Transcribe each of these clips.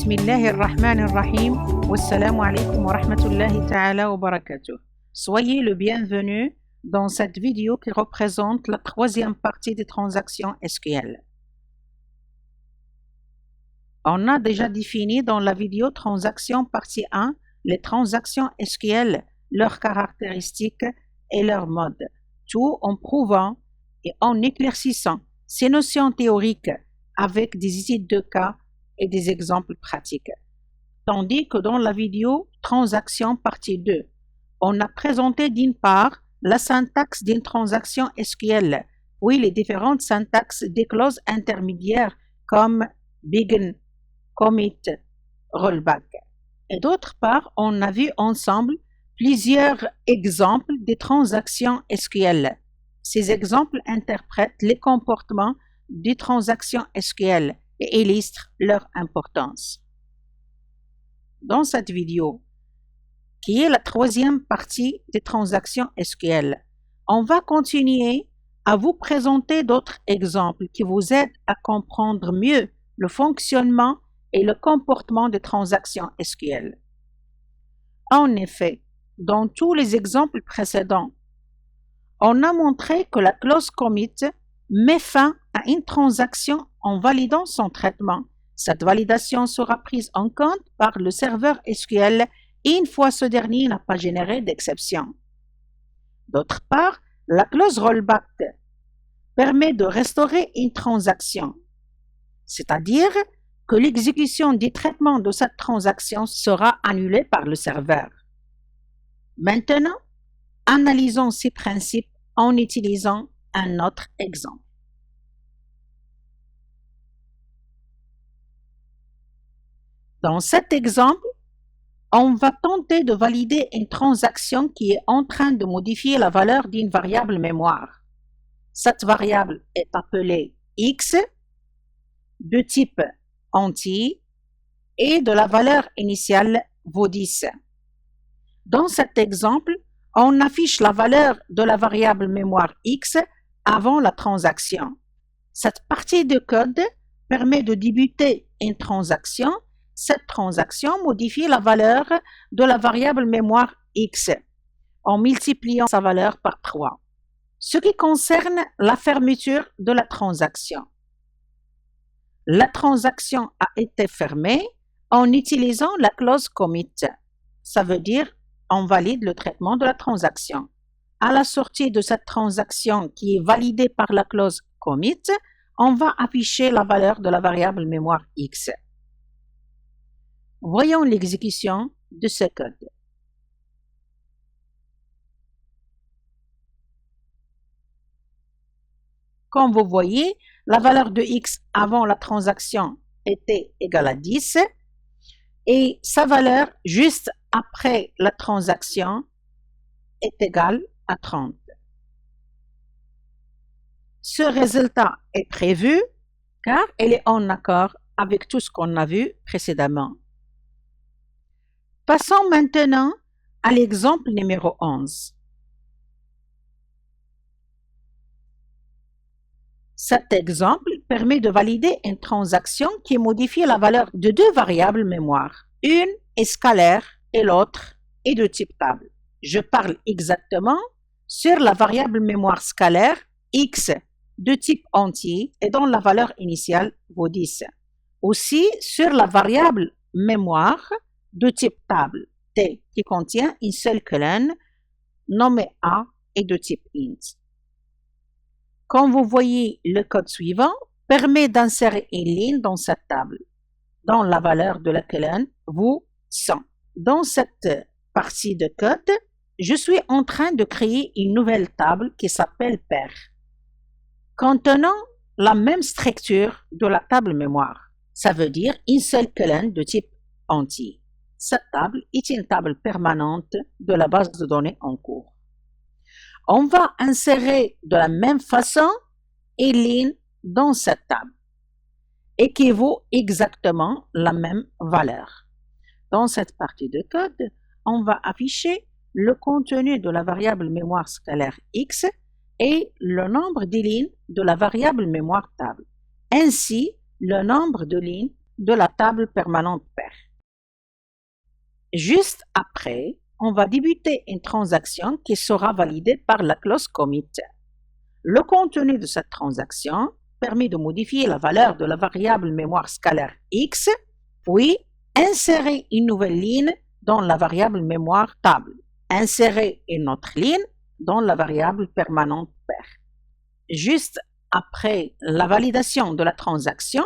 Bismillahirrahmanirrahim. Wassalamu alaikum wa rahmatullahi ta'ala wa barakatuh. Soyez le bienvenu dans cette vidéo qui représente la troisième partie des transactions SQL. On a déjà défini dans la vidéo transaction partie 1 les transactions SQL, leurs caractéristiques et leur mode, tout en prouvant et en éclaircissant ces notions théoriques avec des études de cas et des exemples pratiques. Tandis que dans la vidéo transaction partie 2, on a présenté d'une part la syntaxe d'une transaction SQL, puis les différentes syntaxes des clauses intermédiaires comme begin, commit, rollback. Et d'autre part, on a vu ensemble plusieurs exemples des transactions SQL. Ces exemples interprètent les comportements des transactions SQL et illustrent leur importance. Dans cette vidéo, qui est la troisième partie des transactions SQL, on va continuer à vous présenter d'autres exemples qui vous aident à comprendre mieux le fonctionnement et le comportement des transactions SQL. En effet, dans tous les exemples précédents, on a montré que la clause commit met fin à une transaction en validant son traitement. Cette validation sera prise en compte par le serveur SQL une fois ce dernier n'a pas généré d'exception. D'autre part, la clause rollback permet de restaurer une transaction, c'est-à-dire que l'exécution du traitement de cette transaction sera annulée par le serveur. Maintenant, analysons ces principes en utilisant un autre exemple. Dans cet exemple, on va tenter de valider une transaction qui est en train de modifier la valeur d'une variable mémoire. Cette variable est appelée x de type entier et de la valeur initiale vaut 10. Dans cet exemple, on affiche la valeur de la variable mémoire x avant la transaction. Cette partie de code permet de débuter une transaction. Cette transaction modifie la valeur de la variable mémoire x en multipliant sa valeur par 3. Ce qui concerne la fermeture de la transaction. La transaction a été fermée en utilisant la clause commit. Ça veut dire on valide le traitement de la transaction. À la sortie de cette transaction qui est validée par la clause commit, on va afficher la valeur de la variable mémoire x. Voyons l'exécution de ce code. Comme vous voyez, la valeur de x avant la transaction était égale à 10 et sa valeur juste après la transaction est égale à 30. Ce résultat est prévu car il est en accord avec tout ce qu'on a vu précédemment. Passons maintenant à l'exemple numéro 11. Cet exemple permet de valider une transaction qui modifie la valeur de deux variables mémoire. Une est scalaire et l'autre est de type table. Je parle exactement sur la variable mémoire scalaire x de type entier et dont la valeur initiale vaut 10. Aussi sur la variable mémoire de type table t qui contient une seule colonne nommée a et de type int. Comme vous voyez, le code suivant permet d'insérer une ligne dans cette table, dont la valeur de la colonne vaut 100. Dans cette partie de code, je suis en train de créer une nouvelle table qui s'appelle pair, contenant la même structure de la table mémoire. Ça veut dire une seule colonne de type entier. Cette table est une table permanente de la base de données en cours. On va insérer de la même façon une ligne dans cette table et qui vaut exactement la même valeur. Dans cette partie de code, on va afficher le contenu de la variable mémoire scalaire x et le nombre de lignes de la variable mémoire table, ainsi le nombre de lignes de la table permanente pair. Juste après, on va débuter une transaction qui sera validée par la clause commit. Le contenu de cette transaction permet de modifier la valeur de la variable mémoire scalaire x, puis insérer une nouvelle ligne dans la variable mémoire table, insérer une autre ligne dans la variable permanente pair. Juste après la validation de la transaction,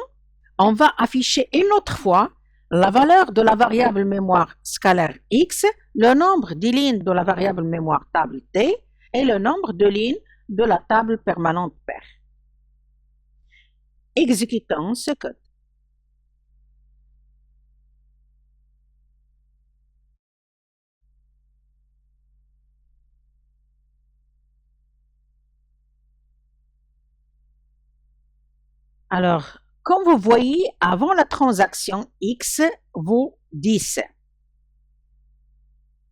on va afficher une autre fois la valeur de la variable mémoire scalaire x, le nombre de lignes de la variable mémoire table t et le nombre de lignes de la table permanente pair. Exécutons ce code. Alors, comme vous voyez, avant la transaction x vaut 10.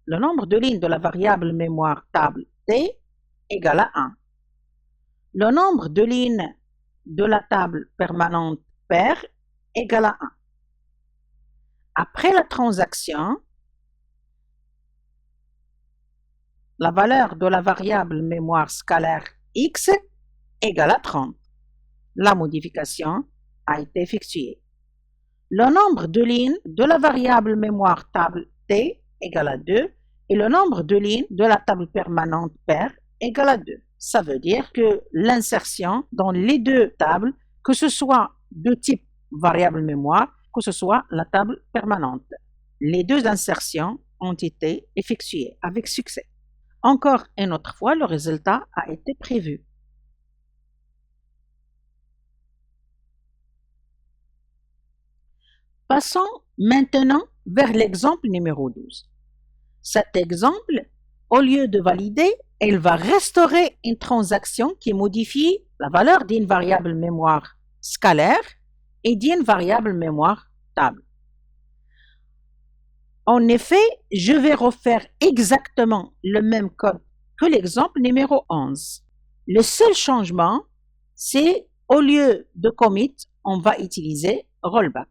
Le nombre de lignes de la variable mémoire table t égale à 1. Le nombre de lignes de la table permanente pair égale à 1. Après la transaction, la valeur de la variable mémoire scalaire x égale à 30. La modification a été effectuée. Le nombre de lignes de la variable mémoire table t égale à 2 et le nombre de lignes de la table permanente pair égale à 2. Ça veut dire que l'insertion dans les deux tables, que ce soit de type variable mémoire, que ce soit la table permanente, les deux insertions ont été effectuées avec succès. Encore une autre fois, le résultat a été prévu. Passons maintenant vers l'exemple numéro 12. Cet exemple, au lieu de valider, elle va restaurer une transaction qui modifie la valeur d'une variable mémoire scalaire et d'une variable mémoire table. En effet, je vais refaire exactement le même code que l'exemple numéro 11. Le seul changement, c'est au lieu de commit, on va utiliser rollback.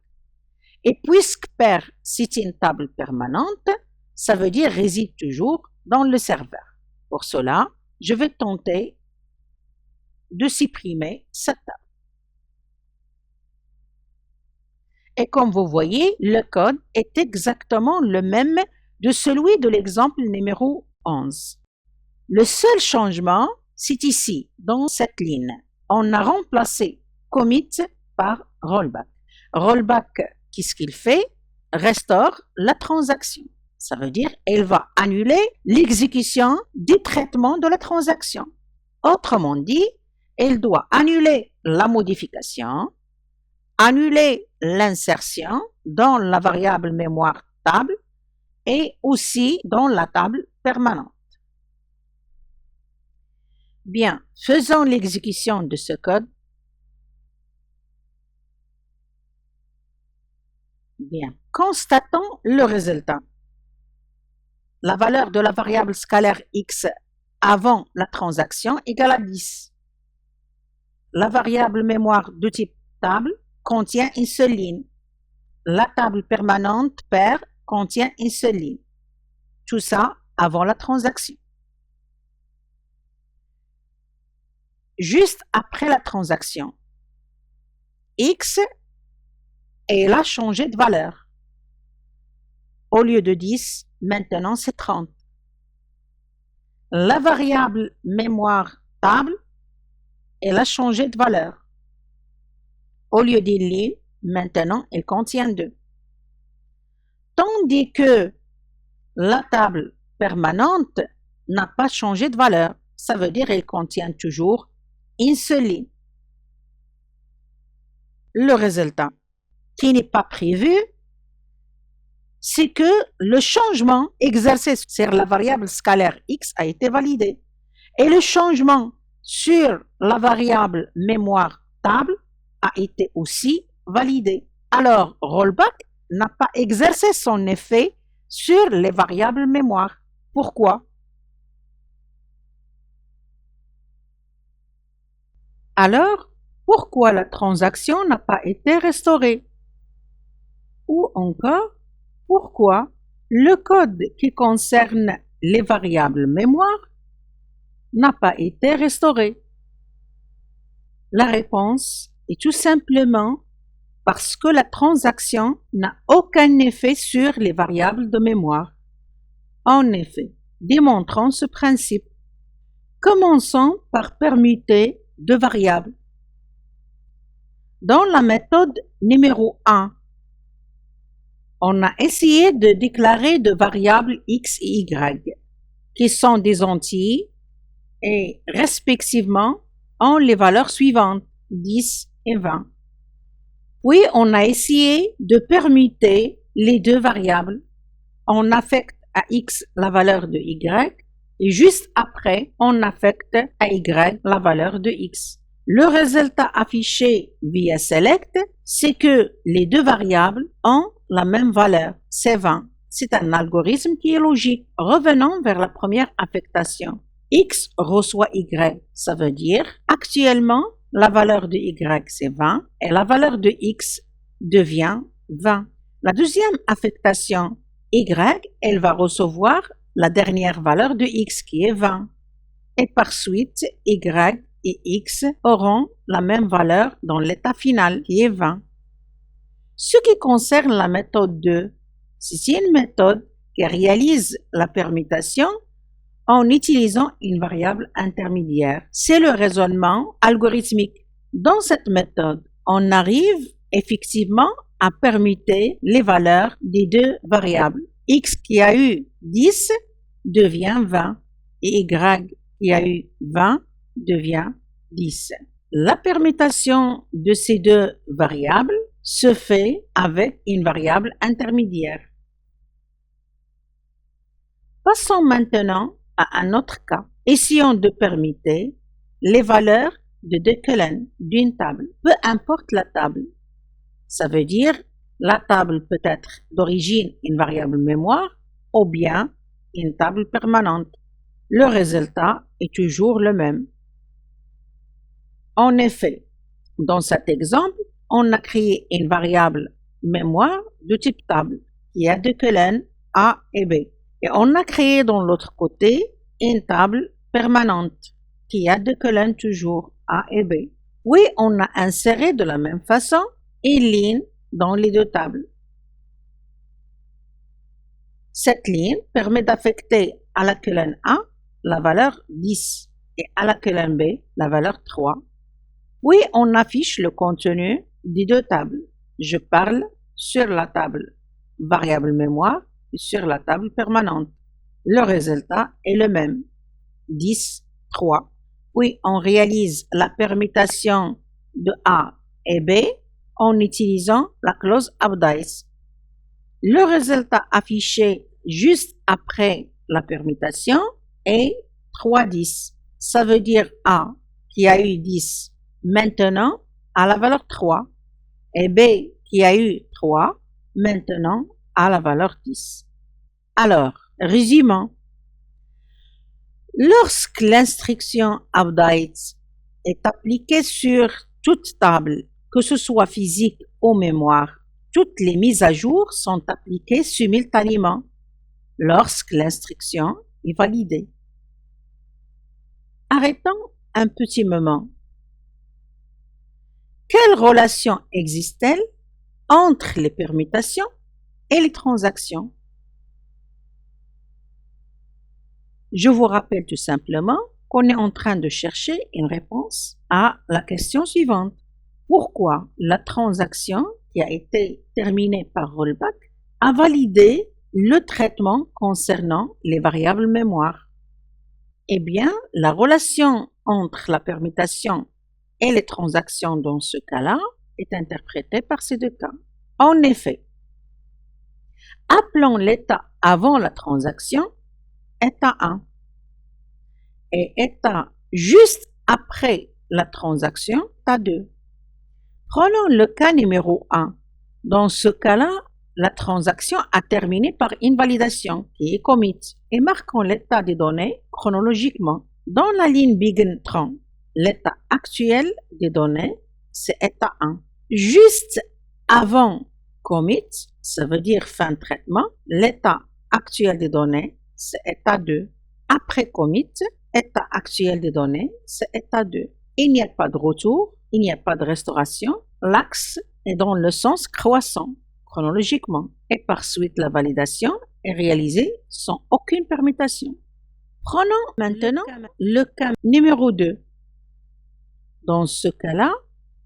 Et puisque pair, c'est une table permanente, ça veut dire réside toujours dans le serveur. Pour cela, je vais tenter de supprimer cette table. Et comme vous voyez, le code est exactement le même de celui de l'exemple numéro 11. Le seul changement, c'est ici, dans cette ligne. On a remplacé commit par rollback. Rollback, qu'est-ce qu'il fait? Restaure la transaction. Ça veut dire qu'elle va annuler l'exécution du traitement de la transaction. Autrement dit, elle doit annuler la modification, annuler l'insertion dans la variable mémoire table et aussi dans la table permanente. Bien, faisons l'exécution de ce code. Bien, constatons le résultat. La valeur de la variable scalaire x avant la transaction égale à 10. La variable mémoire de type table contient une seule ligne. La table permanente pair contient une seule ligne. Tout ça avant la transaction. Juste après la transaction, x, elle a changé de valeur. Au lieu de 10, maintenant c'est 30. La variable mémoire table, elle a changé de valeur. Au lieu d'une ligne, maintenant elle contient 2. Tandis que la table permanente n'a pas changé de valeur. Ça veut dire qu'elle contient toujours une seule ligne. Le résultat qui n'est pas prévu, c'est que le changement exercé sur la variable scalaire x a été validé. Et le changement sur la variable mémoire table a été aussi validé. Alors, rollback n'a pas exercé son effet sur les variables mémoire. Pourquoi? Alors, pourquoi la transaction n'a pas été restaurée? ou encore pourquoi le code qui concerne les variables mémoire n'a pas été restauré. La réponse est tout simplement parce que la transaction n'a aucun effet sur les variables de mémoire. En effet, démontrons ce principe. Commençons par permuter deux variables. Dans la méthode numéro 1, on a essayé de déclarer deux variables x et y, qui sont des entiers et respectivement ont les valeurs suivantes, 10 et 20. Puis on a essayé de permuter les deux variables. On affecte à x la valeur de y et juste après, on affecte à y la valeur de x. Le résultat affiché via select, c'est que les deux variables ont la même valeur, c'est 20. C'est un algorithme qui est logique. Revenons vers la première affectation. X reçoit Y, ça veut dire actuellement la valeur de Y c'est 20 et la valeur de X devient 20. La deuxième affectation, Y, elle va recevoir la dernière valeur de X qui est 20. Et par suite, Y et X auront la même valeur dans l'état final qui est 20. Ce qui concerne la méthode 2, c'est une méthode qui réalise la permutation en utilisant une variable intermédiaire. C'est le raisonnement algorithmique. Dans cette méthode, on arrive effectivement à permuter les valeurs des deux variables. X qui a eu 10 devient 20 et Y qui a eu 20 devient 10. La permutation de ces deux variables se fait avec une variable intermédiaire. Passons maintenant à un autre cas. Essayons de permuter les valeurs de deux colonnes d'une table, peu importe la table. Ça veut dire la table peut être d'origine une variable mémoire ou bien une table permanente. Le résultat est toujours le même. En effet, dans cet exemple, on a créé une variable mémoire de type table qui a deux colonnes A et B. Et on a créé dans l'autre côté une table permanente qui a deux colonnes toujours A et B. Puis on a inséré de la même façon une ligne dans les deux tables. Cette ligne permet d'affecter à la colonne A la valeur 10 et à la colonne B la valeur 3. Puis on affiche le contenu des deux tables. Je parle sur la table variable mémoire et sur la table permanente. Le résultat est le même, 10, 3. Puis on réalise la permutation de A et B en utilisant la clause update. Le résultat affiché juste après la permutation est 3, 10. Ça veut dire A qui a eu 10 maintenant à la valeur 3 et B qui a eu 3 maintenant à la valeur 10. Alors, résumons. Lorsque l'instruction update est appliquée sur toute table, que ce soit physique ou mémoire, toutes les mises à jour sont appliquées simultanément lorsque l'instruction est validée. Arrêtons un petit moment. Quelle relation existe-t-elle entre les permutations et les transactions? Je vous rappelle tout simplement qu'on est en train de chercher une réponse à la question suivante. Pourquoi la transaction qui a été terminée par rollback a validé le traitement concernant les variables mémoire? Eh bien, la relation entre la permutation et les transactions dans ce cas-là est interprétée par ces deux cas. En effet, appelons l'état avant la transaction état 1 et état juste après la transaction état 2. Prenons le cas numéro 1. Dans ce cas-là, la transaction a terminé par une validation qui est commit et marquons l'état des données chronologiquement. Dans la ligne begin tran, l'état actuel des données, c'est état 1. Juste avant commit, ça veut dire fin de traitement. L'état actuel des données, c'est état 2. Après commit, état actuel des données, c'est état 2. Il n'y a pas de retour, il n'y a pas de restauration. L'axe est dans le sens croissant, chronologiquement. Et par suite, la validation est réalisée sans aucune permutation. Prenons maintenant le cas numéro 2. Dans ce cas-là,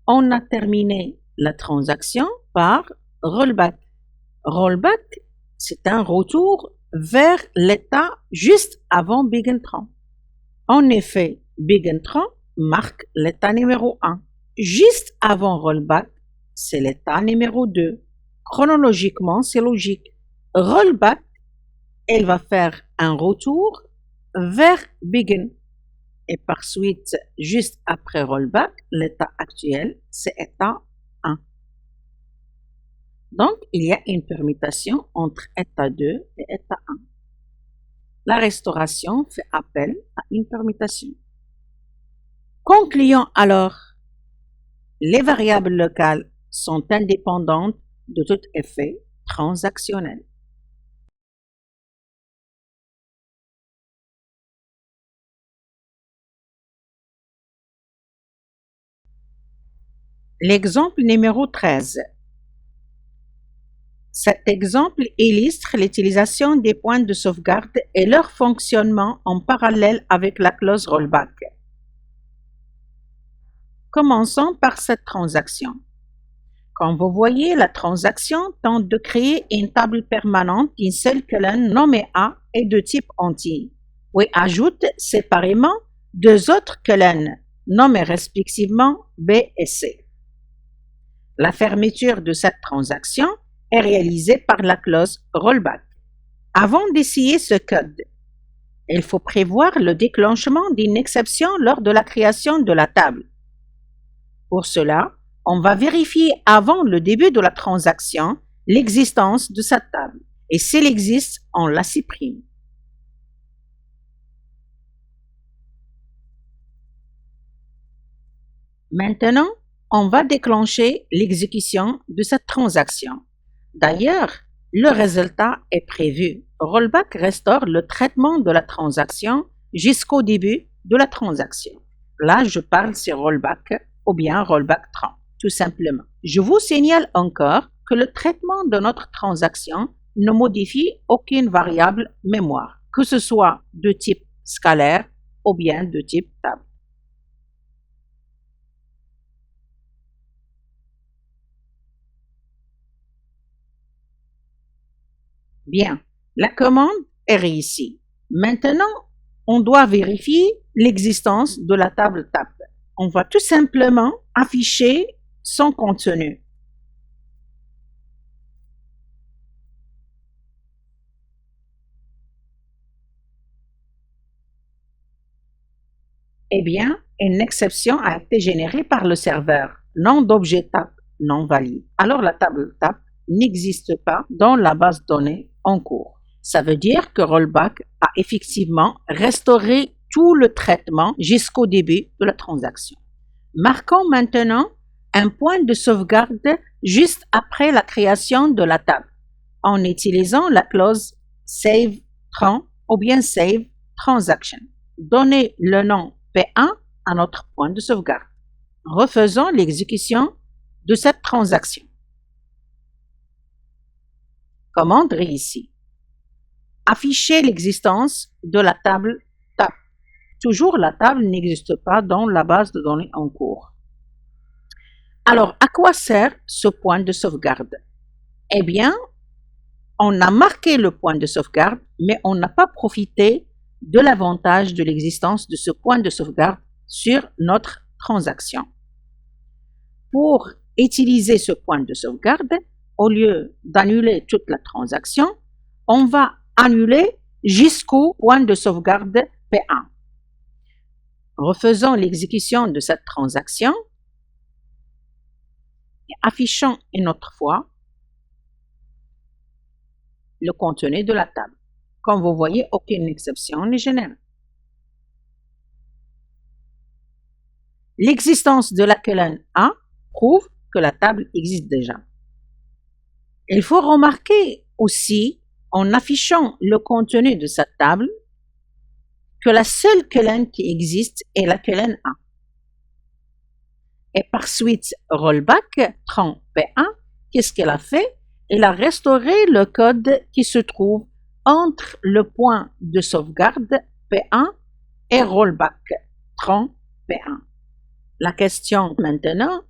on a terminé la transaction par rollback. Rollback, c'est un retour vers l'état juste avant BigNTran. En effet, BigNTran marque l'état numéro 1. Juste avant rollback, c'est l'état numéro 2. Chronologiquement, c'est logique. Rollback, elle va faire un retour vers begin. Et par suite, juste après rollback, l'état actuel, c'est état 1. Donc, il y a une permutation entre état 2 et état 1. La restauration fait appel à une permutation. Concluons alors. Les variables locales sont indépendantes de tout effet transactionnel. L'exemple numéro 13. Cet exemple illustre l'utilisation des points de sauvegarde et leur fonctionnement en parallèle avec la clause rollback. Commençons par cette transaction. Comme vous voyez, la transaction tente de créer une table permanente d'une seule colonne nommée A et de type entier, puis ajoute séparément deux autres colonnes nommées respectivement B et C. La fermeture de cette transaction est réalisée par la clause rollback. Avant d'essayer ce code, il faut prévoir le déclenchement d'une exception lors de la création de la table. Pour cela, on va vérifier avant le début de la transaction l'existence de cette table. Et s'il existe, on la supprime. Maintenant, on va déclencher l'exécution de cette transaction. D'ailleurs, le résultat est prévu. Rollback restaure le traitement de la transaction jusqu'au début de la transaction. Là, je parle sur rollback ou bien rollback 30, tout simplement. Je vous signale encore que le traitement de notre transaction ne modifie aucune variable mémoire, que ce soit de type scalaire ou bien de type table. Bien, la commande est réussie. Maintenant, on doit vérifier l'existence de la table tab. On va tout simplement afficher son contenu. Eh bien, une exception a été générée par le serveur, nom d'objet tab non valide. Alors la table tab n'existe pas dans la base de données en cours. Ça veut dire que Rollback a effectivement restauré tout le traitement jusqu'au début de la transaction. Marquons maintenant un point de sauvegarde juste après la création de la table en utilisant la clause save tran ou bien save transaction. Donnez le nom P1 à notre point de sauvegarde. Refaisons l'exécution de cette transaction. Commande réussie. Afficher l'existence de la table tab. Toujours la table n'existe pas dans la base de données en cours. Alors, à quoi sert ce point de sauvegarde? Eh bien, on a marqué le point de sauvegarde, mais on n'a pas profité de l'avantage de l'existence de ce point de sauvegarde sur notre transaction. Pour utiliser ce point de sauvegarde, au lieu d'annuler toute la transaction, on va annuler jusqu'au point de sauvegarde P1. Refaisons l'exécution de cette transaction et affichons une autre fois le contenu de la table. Comme vous voyez, aucune exception n'est générée. L'existence de la colonne A prouve que la table existe déjà. Il faut remarquer aussi, en affichant le contenu de cette table, que la seule quellen qui existe est la quellen A. Et par suite, rollback, tran P1, qu'est-ce qu'elle a fait? Elle a restauré le code qui se trouve entre le point de sauvegarde P1 et rollback, tran P1. La question maintenant,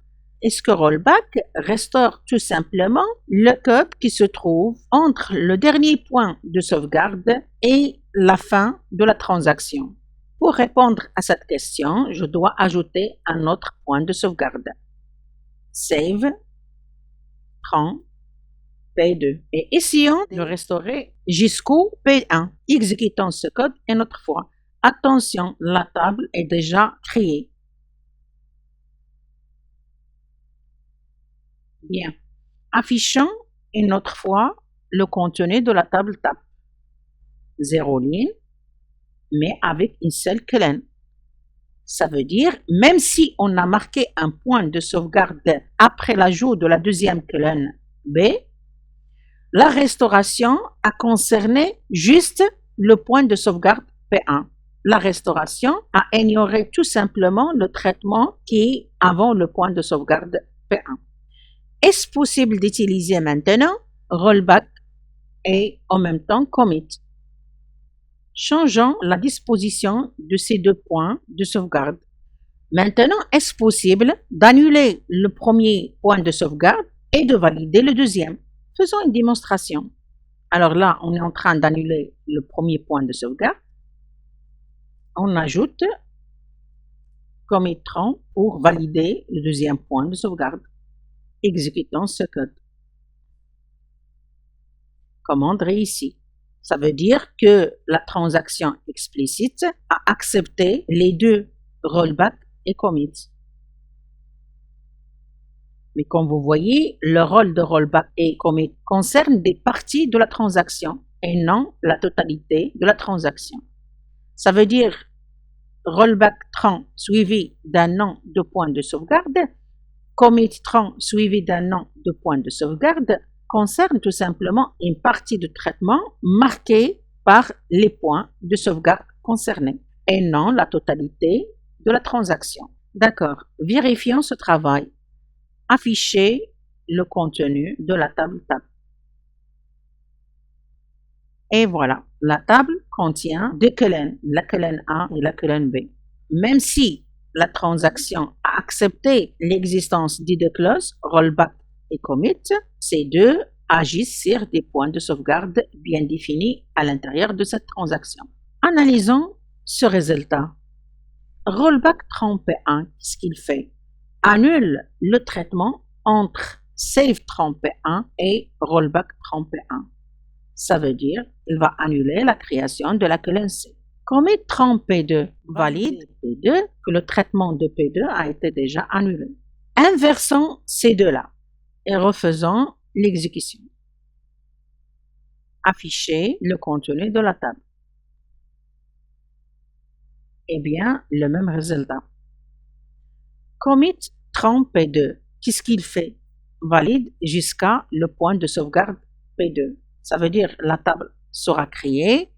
est-ce que rollback restaure tout simplement le code qui se trouve entre le dernier point de sauvegarde et la fin de la transaction? Pour répondre à cette question, je dois ajouter un autre point de sauvegarde. Save, tran, P2. Et essayons de restaurer jusqu'au P1. Exécutons ce code une autre fois. Attention, la table est déjà créée. Bien. Affichons une autre fois le contenu de la table TAP. 0 ligne, mais avec une seule quellen. Ça veut dire, même si on a marqué un point de sauvegarde après l'ajout de la deuxième quellen B, la restauration a concerné juste le point de sauvegarde P1. La restauration a ignoré tout simplement le traitement qui est avant le point de sauvegarde P1. Est-ce possible d'utiliser maintenant rollback et en même temps commit? Changeons la disposition de ces deux points de sauvegarde. Maintenant, est-ce possible d'annuler le premier point de sauvegarde et de valider le deuxième? Faisons une démonstration. Alors là, on est en train d'annuler le premier point de sauvegarde. On ajoute commit tran pour valider le deuxième point de sauvegarde. Exécutons ce code. Commande réussie. Ça veut dire que la transaction explicite a accepté les deux rollback et commit. Mais comme vous voyez, le rôle de rollback et commit concerne des parties de la transaction et non la totalité de la transaction. Ça veut dire rollback tran suivi d'un nom de point de sauvegarde, commit tran suivi d'un nom de point de sauvegarde concerne tout simplement une partie de traitement marquée par les points de sauvegarde concernés et non la totalité de la transaction. D'accord, vérifions ce travail. Afficher le contenu de la table TAP. Et voilà, la table contient deux quellen, la quellen A et la quellen B. Même si la transaction a accepté l'existence des deux clauses, rollback et commit, ces deux agissent sur des points de sauvegarde bien définis à l'intérieur de cette transaction. Analysons ce résultat. Rollback tran P1, qu'est-ce qu'il fait? Annule le traitement entre save tran P1 et rollback tran P1. Ça veut dire qu'il va annuler la création de la quellen C. Commit tran P2 valide P2 que le traitement de P2 a été déjà annulé. Inversons ces deux-là et refaisons l'exécution. Afficher le contenu de la table. Eh bien, le même résultat. Commit tran P2, qu'est-ce qu'il fait? Valide jusqu'à le point de sauvegarde P2. Ça veut dire la table sera créée,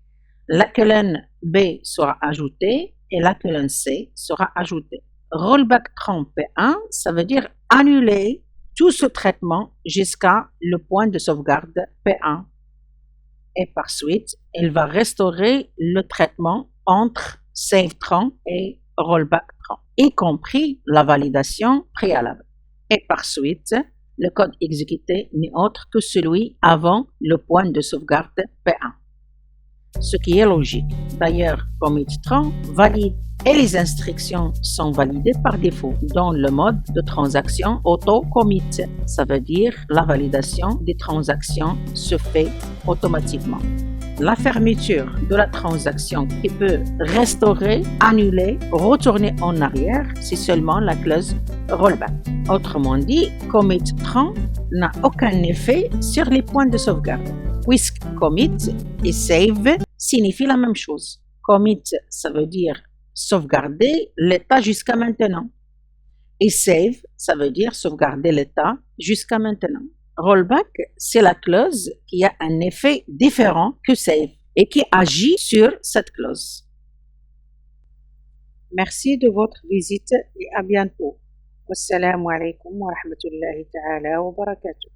la quellen B sera ajoutée et la quellen C sera ajoutée. Rollback tran P1, ça veut dire annuler tout ce traitement jusqu'à le point de sauvegarde P1. Et par suite, elle va restaurer le traitement entre save tran et rollback tran, y compris la validation préalable. Et par suite, le code exécuté n'est autre que celui avant le point de sauvegarde P1. Ce qui est logique. D'ailleurs, commit tran valide et les instructions sont validées par défaut dans le mode de transaction auto-commit. Ça veut dire la validation des transactions se fait automatiquement. La fermeture de la transaction qui peut restaurer, annuler, retourner en arrière, c'est seulement la clause rollback. Autrement dit, commit tran n'a aucun effet sur les points de sauvegarde, puisque commit et save signifient la même chose. Commit, ça veut dire sauvegarder l'état jusqu'à maintenant. Et save, ça veut dire sauvegarder l'état jusqu'à maintenant. Rollback, c'est la clause qui a un effet différent que save et qui agit sur cette clause. Merci de votre visite et à bientôt. Wassalamu alaikum wa rahmatullahi ta'ala wa barakatuh.